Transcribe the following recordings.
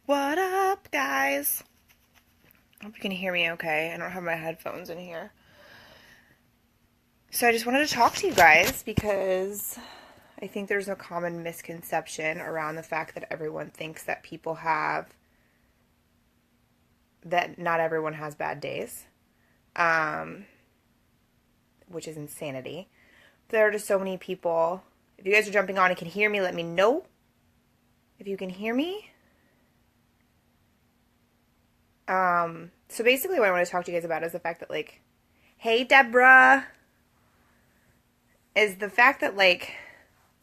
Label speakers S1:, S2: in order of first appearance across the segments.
S1: What up, guys? I hope you can hear me okay. I don't have my headphones in here. So I just wanted to talk to you guys because I think there's a common misconception around the fact that everyone thinks that that not everyone has bad days, um, which is insanity. There are just so many people. If you guys are jumping on and can hear me, let me know if you can hear me. So basically what I want to talk to you guys about is the fact that, like, hey, Deborah, is the fact that, like,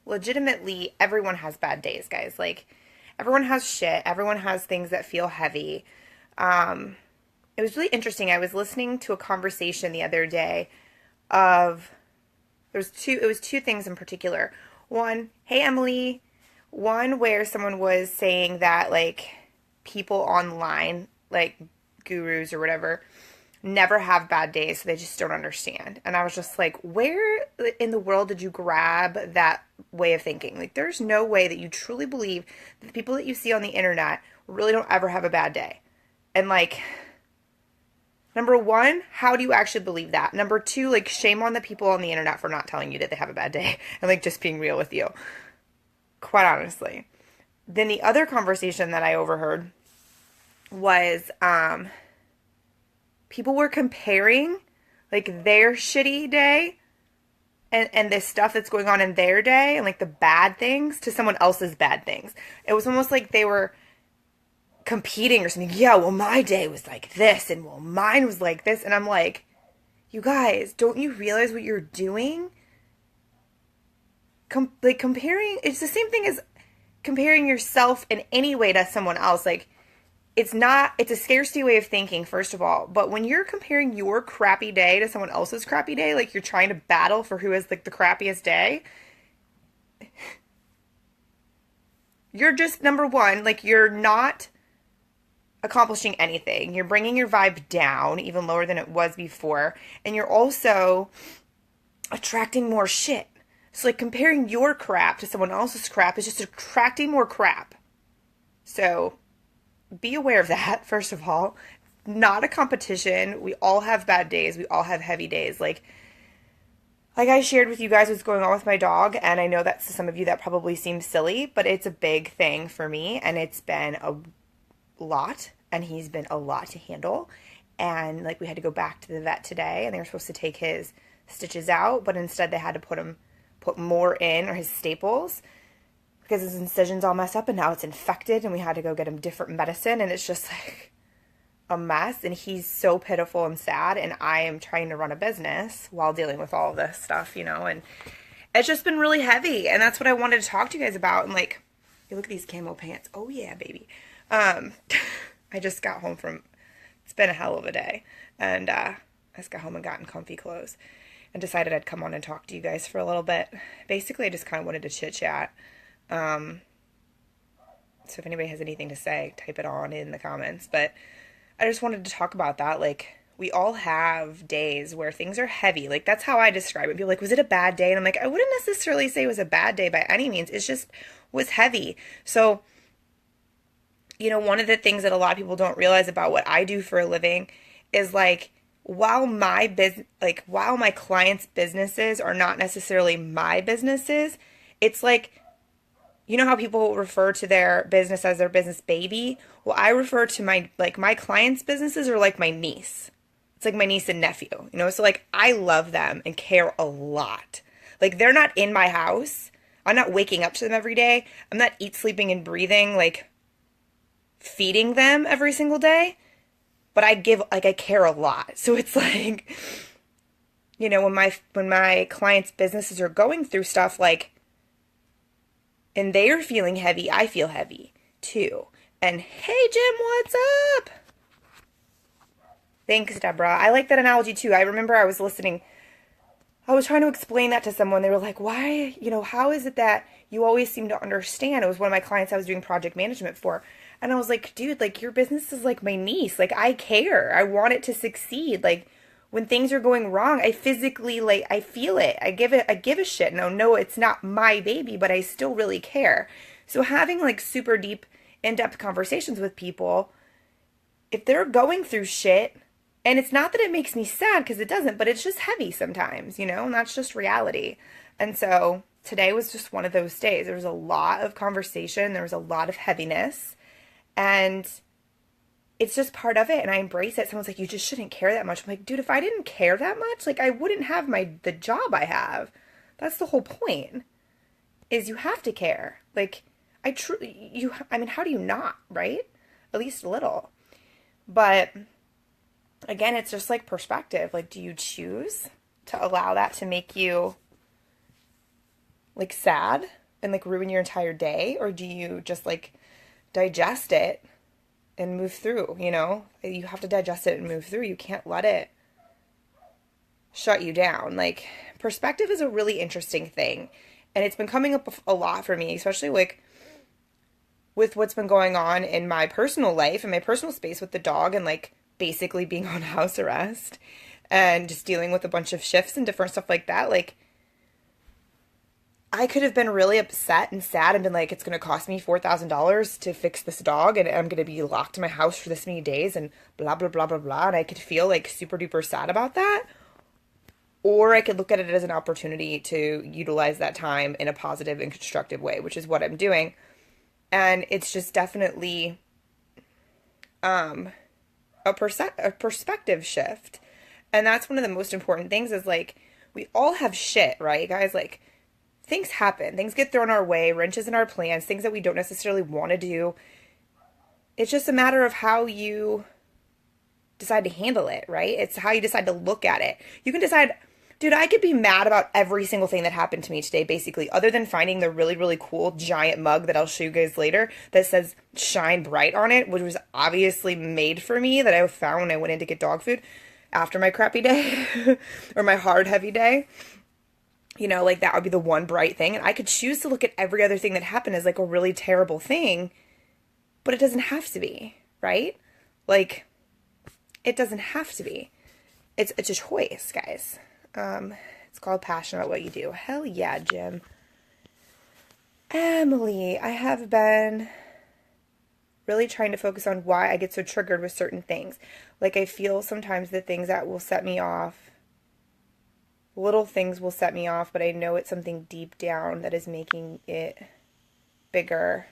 S1: legitimately everyone has bad days, guys. Like, everyone has shit. Everyone has things that feel heavy. Um, it was really interesting. I was listening to a conversation the other day of, it was two things in particular. One, hey, Emily. One where someone was saying that, like, people online, like gurus or whatever, never have bad days, so they just don't understand. And I was just like, where in the world did you grab that way of thinking? Like, there's no way that you truly believe that the people that you see on the internet really don't ever have a bad day. And, like, number one, how do you actually believe that? Number two, like, shame on the people on the internet for not telling you that they have a bad day and, like, just being real with you. Quite honestly. Then the other conversation that I overheard was people were comparing, like, their shitty day and this stuff that's going on in their day and, like, the bad things to someone else's bad things. It was almost like they were competing or something. Yeah, well, my day was like this, and well, mine was like this. And I'm like, you guys, don't you realize what you're doing? Like, comparing, it's the same thing as comparing yourself in any way to someone else. Like, it's a scarcity way of thinking, first of all. But when you're comparing your crappy day to someone else's crappy day, like, you're trying to battle for who has, like, the crappiest day, you're just, number one, like, you're not accomplishing anything. You're bringing your vibe down even lower than it was before. And you're also attracting more shit. So, like, comparing your crap to someone else's crap is just attracting more crap. So, be aware of that, first of all. Not a competition. We all have bad days. We all have heavy days. Like I shared with you guys what's going on with my dog, and I know that to some of you that probably seems silly, but it's a big thing for me, and it's been a lot, and he's been a lot to handle. And, like, we had to go back to the vet today, and they were supposed to take his stitches out, but instead they had to put more in, or his staples, because his incision's all messed up and now it's infected, and we had to go get him different medicine, and it's just like a mess. And he's so pitiful and sad, and I am trying to run a business while dealing with all of this stuff, and it's just been really heavy. And that's what I wanted to talk to you guys about. And, like, you look at these camo pants. Oh yeah, baby. I just got home it's been a hell of a day, and I just got home and got in comfy clothes and decided I'd come on and talk to you guys for a little bit. Basically, I just kind of wanted to chit chat. So if anybody has anything to say, type it on in the comments. But I just wanted to talk about that. Like, we all have days where things are heavy. Like, that's how I describe it. People are like, was it a bad day? And I'm like, I wouldn't necessarily say it was a bad day by any means. It's just was heavy. So, one of the things that a lot of people don't realize about what I do for a living is, like, while my clients' businesses are not necessarily my businesses, it's like, you know how people refer to their business as their business baby? Well, I refer to my clients' businesses are like my niece. It's like my niece and nephew, So, like, I love them and care a lot. Like, they're not in my house. I'm not waking up to them every day. I'm not sleeping, and breathing, like, feeding them every single day. But I care a lot. So it's like, when my clients' businesses are going through stuff, like, and they're feeling heavy, I feel heavy too. And hey, Jim, what's up? Thanks, Deborah. I like that analogy too. I remember I was trying to explain that to someone. They were like, why, how is it that you always seem to understand? It was one of my clients I was doing project management for. And I was like, dude, like, your business is like my niece. Like, I care. I want it to succeed. Like, when things are going wrong, I physically, like, I feel it. I give a shit. No, it's not my baby, but I still really care. So having, like, super deep in-depth conversations with people, if they're going through shit, and it's not that it makes me sad because it doesn't, but it's just heavy sometimes, and that's just reality. And so today was just one of those days. There was a lot of conversation, there was a lot of heaviness, and it's just part of it, and I embrace it. Someone's like, you just shouldn't care that much. I'm like, dude, if I didn't care that much, like, I wouldn't have the job I have. That's the whole point, is you have to care. Like, I mean, how do you not, right? At least a little. But again, it's just like perspective. Like, do you choose to allow that to make you like sad and like ruin your entire day? Or do you just like digest it and move through? You have to digest it and move through. You can't let it shut you down. Like, perspective is a really interesting thing. And it's been coming up a lot for me, especially like with what's been going on in my personal life and my personal space with the dog, and like basically being on house arrest and just dealing with a bunch of shifts and different stuff like that. Like, I could have been really upset and sad and been like, it's going to cost me $4,000 to fix this dog, and I'm going to be locked in my house for this many days and blah, blah, blah, blah, blah. And I could feel like super duper sad about that. Or I could look at it as an opportunity to utilize that time in a positive and constructive way, which is what I'm doing. And it's just definitely a perspective shift. And that's one of the most important things, is like, we all have shit, right, guys? Like, things happen. Things get thrown our way, wrenches in our plans, things that we don't necessarily want to do. It's just a matter of how you decide to handle it, right? It's how you decide to look at it. You can decide, dude, I could be mad about every single thing that happened to me today, basically, other than finding the really, really cool giant mug that I'll show you guys later that says Shine Bright on it, which was obviously made for me, that I found when I went in to get dog food after my crappy day or my hard, heavy day. Like, that would be the one bright thing. And I could choose to look at every other thing that happened as like a really terrible thing, but it doesn't have to be, right? Like, it doesn't have to be. It's a choice, guys. It's called passion about what you do. Hell yeah, Jim. Emily, I have been really trying to focus on why I get so triggered with certain things. Like, I feel sometimes the things that will set me off, little things will set me off, but I know it's something deep down that is making it bigger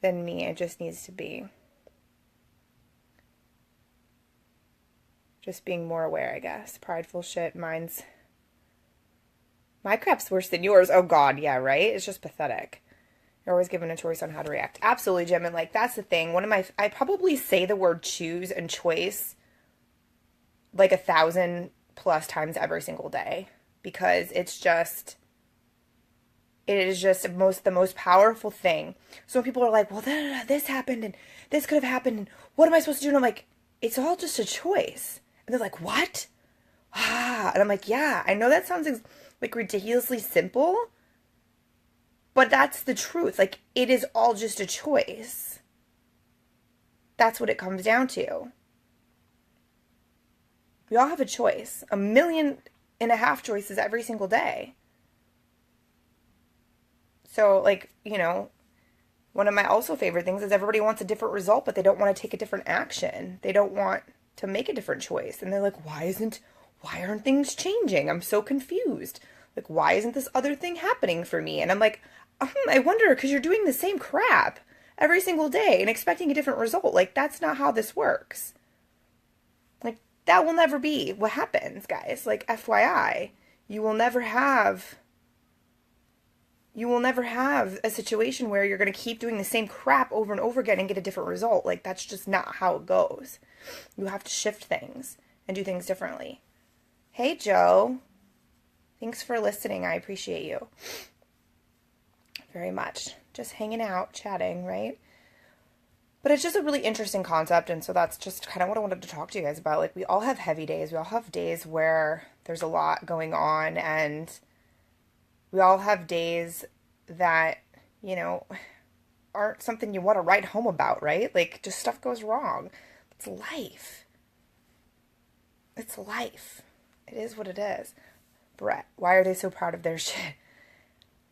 S1: than me. It just needs to be. Just being more aware, I guess. Prideful shit. My crap's worse than yours. Oh God, yeah, right? It's just pathetic. You're always given a choice on how to react. Absolutely, Jim. And like, that's the thing. I probably say the word choose and choice like 1,000+ times every single day, because it is just the most powerful thing. So when people are like, well, this happened and this could have happened, and what am I supposed to do? And I'm like, it's all just a choice. And they're like, what? And I'm like, yeah, I know that sounds like ridiculously simple, but that's the truth. Like, it is all just a choice. That's what it comes down to. We all have a choice. 1.5 million choices every single day. So, like, one of my also favorite things is everybody wants a different result, but they don't want to take a different action. They don't want to make a different choice. And they're like, why aren't things changing? I'm so confused. Like, why isn't this other thing happening for me? And I'm like, I wonder, because you're doing the same crap every single day and expecting a different result. Like, that's not how this works. Like, that will never be what happens, guys. Like, FYI, you will never have a situation where you're going to keep doing the same crap over and over again and get a different result. Like, that's just not how it goes. You have to shift things and do things differently. Hey, Joe. Thanks for listening. I appreciate you very much. Just hanging out, chatting, right? But it's just a really interesting concept, and so that's just kind of what I wanted to talk to you guys about. Like, we all have heavy days. We all have days where there's a lot going on, and we all have days that, aren't something you want to write home about, right? Like, just stuff goes wrong. It's life. It's life. It is what it is. Brett, why are they so proud of their shit?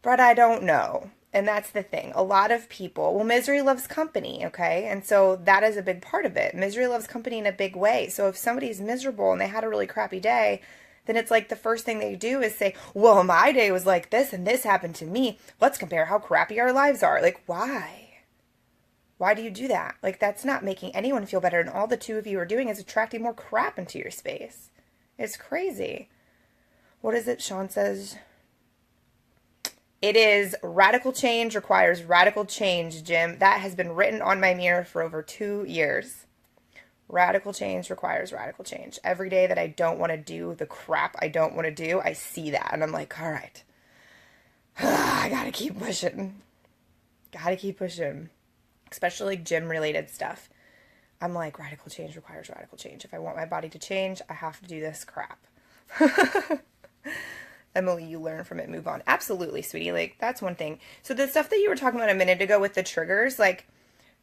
S1: Brett, I don't know. And that's the thing. A lot of people, well, misery loves company, okay? And so that is a big part of it. Misery loves company in a big way. So if somebody's miserable and they had a really crappy day, then it's like the first thing they do is say, well, my day was like this and this happened to me. Let's compare how crappy our lives are. Like, why? Why do you do that? Like, that's not making anyone feel better. And all the two of you are doing is attracting more crap into your space. It's crazy. What is it Sean says? It is radical change requires radical change, Jim. That has been written on my mirror for over 2 years. Radical change requires radical change. Every day that I don't want to do the crap I don't want to do, I see that. And I'm like, all right, I gotta keep pushing. Gotta keep pushing. Especially gym related stuff. I'm like, radical change requires radical change. If I want my body to change, I have to do this crap. Emily, you learn from it, move on. Absolutely, sweetie. Like, that's one thing. So the stuff that you were talking about a minute ago with the triggers, like,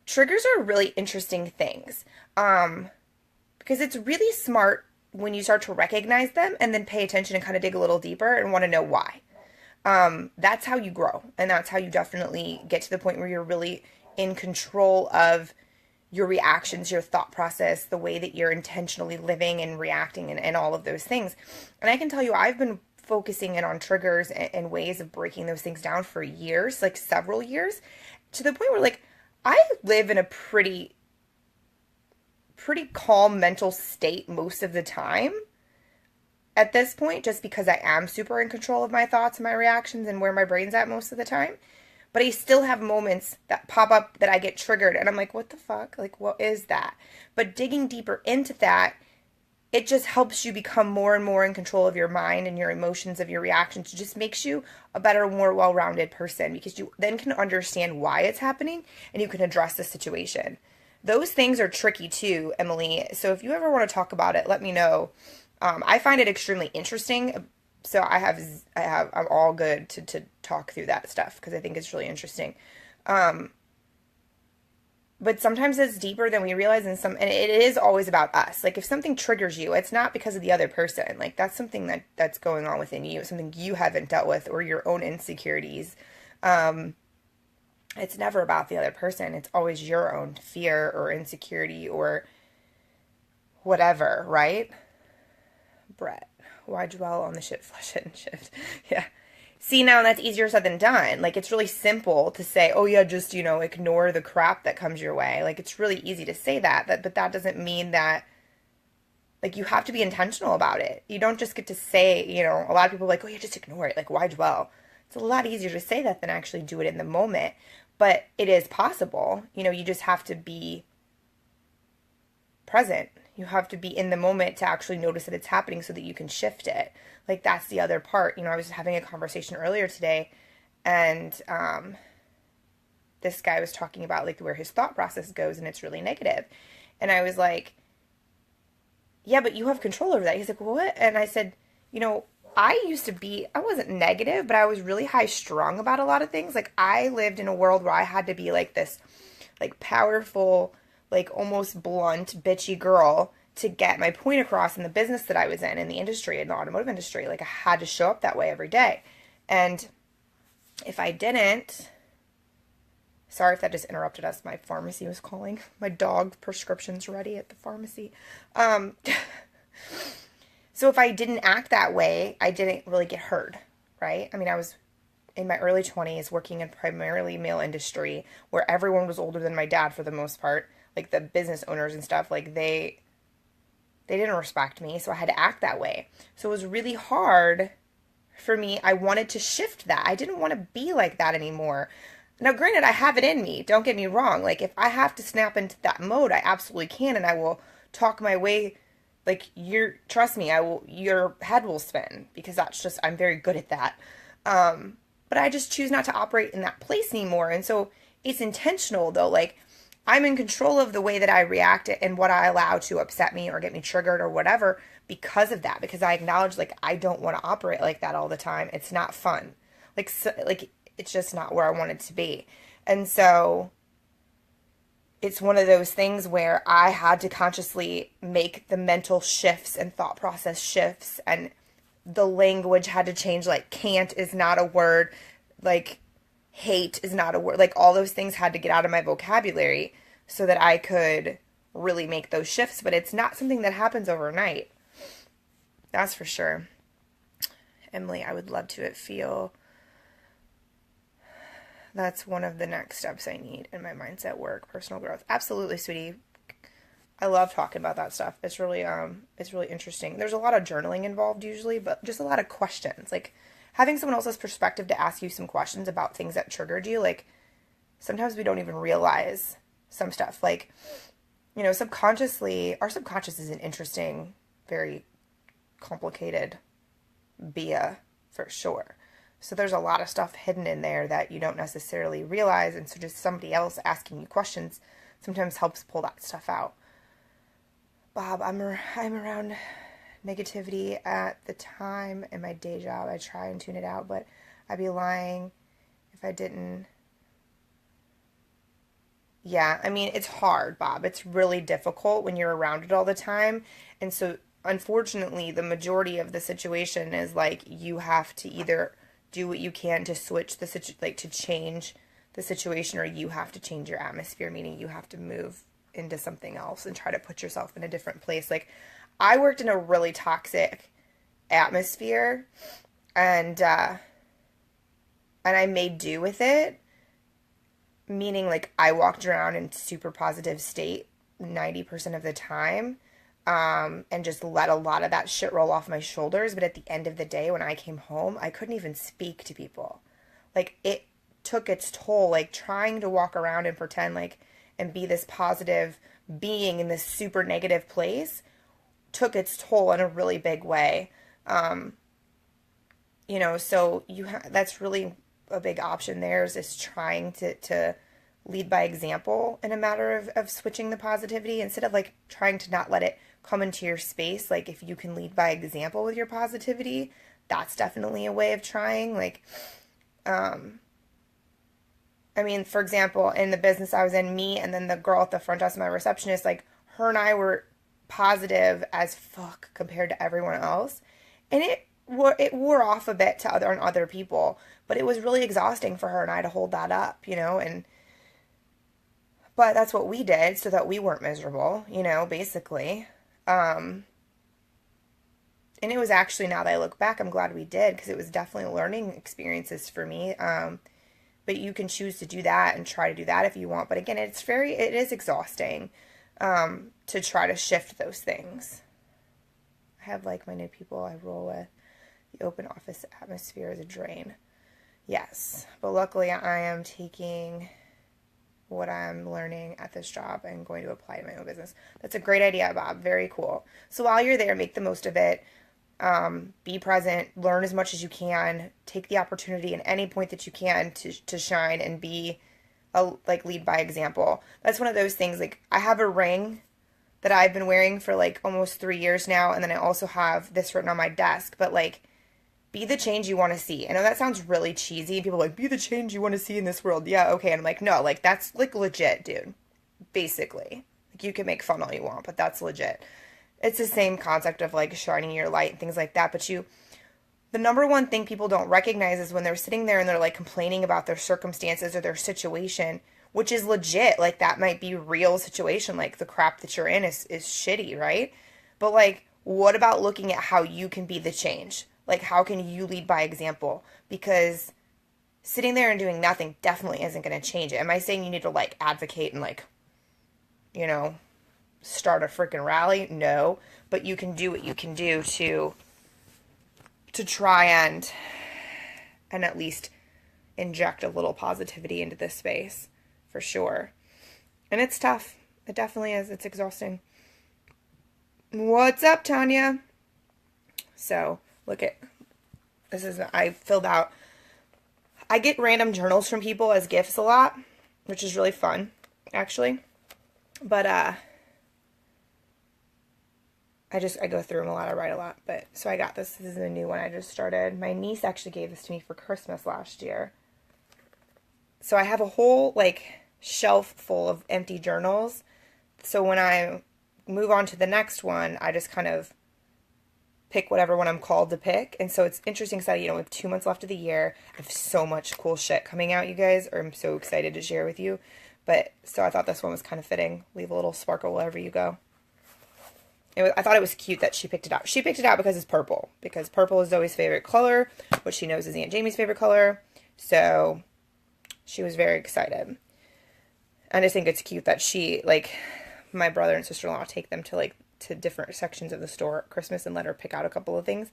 S1: triggers are really interesting things. Because it's really smart when you start to recognize them and then pay attention and kind of dig a little deeper and want to know why. That's how you grow. And that's how you definitely get to the point where you're really in control of your reactions, your thought process, the way that you're intentionally living and reacting and all of those things. And I can tell you, I've been focusing in on triggers and ways of breaking those things down for years, like several years, to the point where, like, I live in a pretty calm mental state most of the time at this point, just because I am super in control of my thoughts and my reactions and where my brain's at most of the time. But I still have moments that pop up that I get triggered and I'm like, what the fuck? Like, what is that? But digging deeper into that, it just helps you become more and more in control of your mind and your emotions, of your reactions. It just makes you a better, more well-rounded person, because you then can understand why it's happening and you can address the situation. Those things are tricky too, Emily. So if you ever want to talk about it, let me know. I find it extremely interesting. So I'm all good to talk through that stuff because I think it's really interesting. But sometimes it's deeper than we realize, and it is always about us. Like, if something triggers you, it's not because of the other person. Like, that's something that's going on within you, something you haven't dealt with, or your own insecurities. It's never about the other person. It's always your own fear or insecurity or whatever, right? Brett, why dwell on the shit, flush it and shift? Yeah. See, now that's easier said than done. Like, it's really simple to say, oh yeah, just, ignore the crap that comes your way. Like, it's really easy to say that, but that doesn't mean that, like, you have to be intentional about it. You don't just get to say, a lot of people are like, oh yeah, just ignore it. Like, why dwell? It's a lot easier to say that than actually do it in the moment. But it is possible. You just have to be present. You have to be in the moment to actually notice that it's happening so that you can shift it. Like, that's the other part. I was having a conversation earlier today, and this guy was talking about, like, where his thought process goes, and it's really negative. And I was like, yeah, but you have control over that. He's like, what? And I said, I wasn't negative, but I was really high strung about a lot of things. Like, I lived in a world where I had to be like this, like, powerful, like, almost blunt, bitchy girl to get my point across in the business that I was in the industry, in the automotive industry. Like, I had to show up that way every day. And if I didn't, sorry if that just interrupted us. My pharmacy was calling. My dog prescription's ready at the pharmacy. So if I didn't act that way, I didn't really get heard, right? I mean, I was in my early 20s working in primarily male industry where everyone was older than my dad for the most part. Like, the business owners and stuff, like, they didn't respect me, so I had to act that way. So it was really hard for me. I wanted to shift that. I didn't want to be like that anymore. Now, granted, I have it in me. Don't get me wrong. Like, if I have to snap into that mode, I absolutely can, and I will talk my way. Like, trust me, your head will spin, because I'm very good at that. But I just choose not to operate in that place anymore. And so it's intentional, though. Like, I'm in control of the way that I react and what I allow to upset me or get me triggered or whatever because of that. Because I acknowledge, like, I don't want to operate like that all the time. It's not fun. Like, it's just not where I want it to be. And so it's one of those things where I had to consciously make the mental shifts and thought process shifts, and the language had to change. Like, can't is not a word. Like, hate is not a word. Like all those things had to get out of my vocabulary so that I could really make those shifts, but it's not something that happens overnight. That's for sure. Emily, I would love to feel that's one of the next steps I need in my mindset work, personal growth. Absolutely, sweetie. I love talking about that stuff. It's really interesting. There's a lot of journaling involved usually, but just a lot of questions. Like having someone else's perspective to ask you some questions about things that triggered you. Like sometimes we don't even realize some stuff. Like, you know, subconsciously, our subconscious is an interesting, very complicated being for sure. So there's a lot of stuff hidden in there that you don't necessarily realize, and so just somebody else asking you questions sometimes helps pull that stuff out. Bob, I'm around negativity at the time in my day job. I try and tune it out, but I'd be lying if I didn't. Yeah, I mean, it's hard, Bob. It's really difficult when you're around it all the time. And so, unfortunately, the majority of the situation is like you have to either do what you can to switch like to change the situation, or you have to change your atmosphere, meaning you have to move into something else and try to put yourself in a different place. Like, I worked in a really toxic atmosphere, and I made do with it. Meaning, like, I walked around in super positive state 90% of the time, and just let a lot of that shit roll off my shoulders. But at the end of the day, when I came home, I couldn't even speak to people. Like, it took its toll, like, trying to walk around and pretend, like, and be this positive being in this super negative place took its toll in a really big way. You know, so that's really a big option there is trying to lead by example in a matter of switching the positivity instead of like trying to not let it come into your space. Like if you can lead by example with your positivity, that's definitely a way of trying. Like, I mean, for example, in the business I was in, me and then the girl at the front desk, my receptionist, like her and I were positive as fuck compared to everyone else. And it wore off a bit to other people, but it was really exhausting for her and I to hold that up, you know, but that's what we did so that we weren't miserable, you know, basically. And it was actually, now that I look back, I'm glad we did because it was definitely learning experiences for me. But you can choose to do that and try to do that if you want. But again, it is exhausting, to try to shift those things. I have like-minded people I roll with. The open office atmosphere is a drain. Yes, but luckily I am taking what I'm learning at this job and going to apply to my own business. That's a great idea, Bob. Very cool. So while you're there, make the most of it. Be present. Learn as much as you can. Take the opportunity in any point that you can to shine and be lead by example. That's one of those things. Like I have a ring that I've been wearing for like almost 3 years now, and then I also have this written on my desk. But like, be the change you want to see. I know that sounds really cheesy. People are like, be the change you want to see in this world. Yeah, okay. And I'm like, no, like that's like legit, dude. Basically. Like you can make fun all you want, but that's legit. It's the same concept of like shining your light and things like that. But the number one thing people don't recognize is when they're sitting there and they're like complaining about their circumstances or their situation, which is legit. Like that might be real situation. Like the crap that you're in is shitty, right? But like, what about looking at how you can be the change? Like, how can you lead by example? Because sitting there and doing nothing definitely isn't going to change it. Am I saying you need to, like, advocate and, like, you know, start a freaking rally? No. But you can do what you can do to try and at least inject a little positivity into this space, for sure. And it's tough. It definitely is. It's exhausting. What's up, Tanya? So... look at this I filled out. I get random journals from people as gifts a lot, which is really fun, actually. But I go through them a lot. I write a lot. But so I got this. This is a new one I just started. My niece actually gave this to me for Christmas last year. So I have a whole like shelf full of empty journals. So when I move on to the next one, I just kind of pick whatever one I'm called to pick. And so it's interesting because we have 2 months left of the year. I have so much cool shit coming out, you guys. Or I'm so excited to share with you. But so I thought this one was kind of fitting. Leave a little sparkle wherever you go. I thought it was cute that she picked it out. She picked it out because it's purple. Because purple is Zoe's favorite color, which she knows is Aunt Jamie's favorite color. So she was very excited. I just think it's cute that she, like, my brother and sister-in-law take them to, like, to different sections of the store at Christmas and let her pick out a couple of things.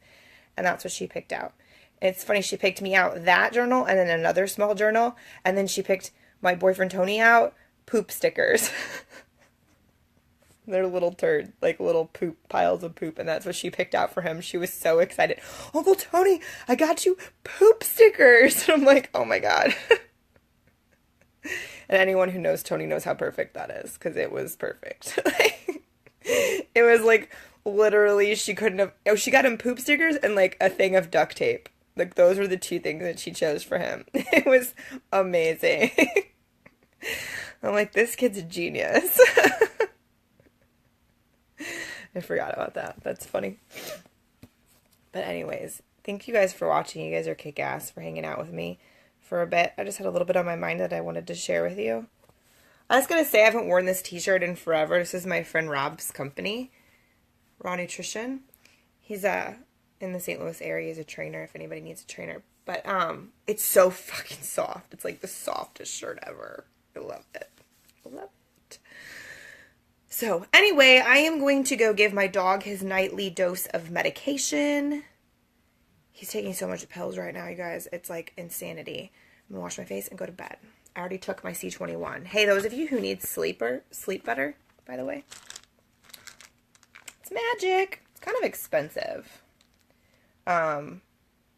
S1: And that's what she picked out. And it's funny, she picked me out that journal and then another small journal. And then she picked my boyfriend Tony out poop stickers. They're little turds, like little poop, piles of poop. And that's what she picked out for him. She was so excited. Uncle Tony, I got you poop stickers. And I'm like, oh my God. And anyone who knows Tony knows how perfect that is. Because it was perfect. It was like literally she couldn't have. Oh, she got him poop stickers and like a thing of duct tape. Like those were the two things that she chose for him. It was amazing. I'm like, this kid's a genius. I forgot about that. That's funny. But anyways, thank you guys for watching. You guys are kick-ass for hanging out with me for a bit. I just had a little bit on my mind that I wanted to share with you. I was going to say I haven't worn this t-shirt in forever. This is my friend Rob's company, Raw Nutrition. He's in the St. Louis area. He's a trainer if anybody needs a trainer. But it's so fucking soft. It's like the softest shirt ever. I love it. I love it. So anyway, I am going to go give my dog his nightly dose of medication. He's taking so much pills right now, you guys. It's like insanity. I'm going to wash my face and go to bed. I already took my C21. Hey, those of you who need sleep better, by the way. It's magic. It's kind of expensive.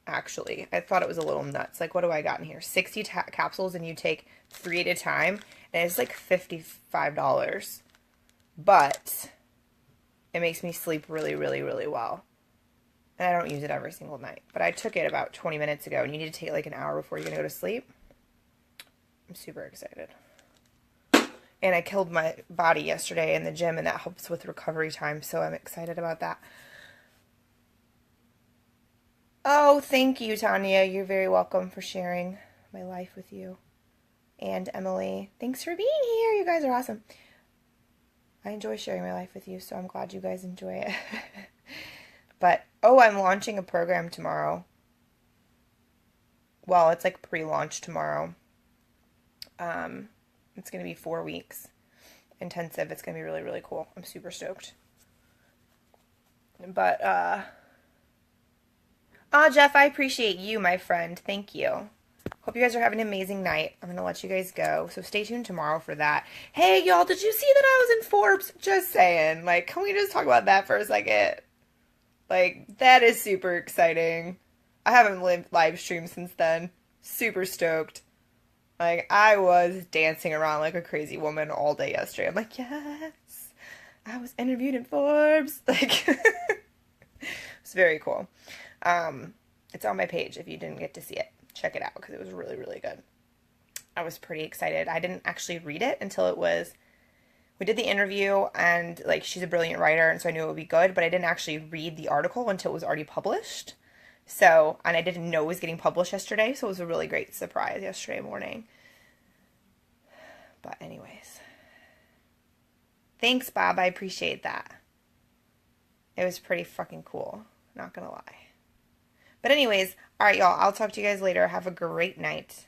S1: Actually, I thought it was a little nuts. Like, what do I got in here? 60 capsules and you take 3 at a time. And it's like $55. But it makes me sleep really, really, really well. And I don't use it every single night. But I took it about 20 minutes ago. And you need to take it like an hour before you're going to go to sleep. I'm super excited. And I killed my body yesterday in the gym. And that helps with recovery time. So I'm excited about that. Oh, thank you, Tanya. You're very welcome for sharing my life with you. And Emily, thanks for being here. You guys are awesome. I enjoy sharing my life with you, so I'm glad you guys enjoy it. But, oh, I'm launching a program tomorrow. Well, it's like pre-launch tomorrow. It's going to be 4 weeks intensive. It's going to be really, really cool. I'm super stoked. But, Jeff, I appreciate you, my friend. Thank you. Hope you guys are having an amazing night. I'm going to let you guys go. So stay tuned tomorrow for that. Hey, y'all, did you see that I was in Forbes? Just saying. Like, can we just talk about that for a second? Like, that is super exciting. I haven't live streamed since then. Super stoked. Like, I was dancing around like a crazy woman all day yesterday. I'm like, yes, I was interviewed in Forbes. Like, it's very cool. It's on my page if you didn't get to see it. Check it out because it was really, really good. I was pretty excited. I didn't actually read it until we did the interview and like she's a brilliant writer and so I knew it would be good, but I didn't actually read the article until it was already published. So, and I didn't know it was getting published yesterday, so it was a really great surprise yesterday morning. But anyways. Thanks, Bob. I appreciate that. It was pretty fucking cool. Not gonna lie. But anyways, alright, y'all. I'll talk to you guys later. Have a great night.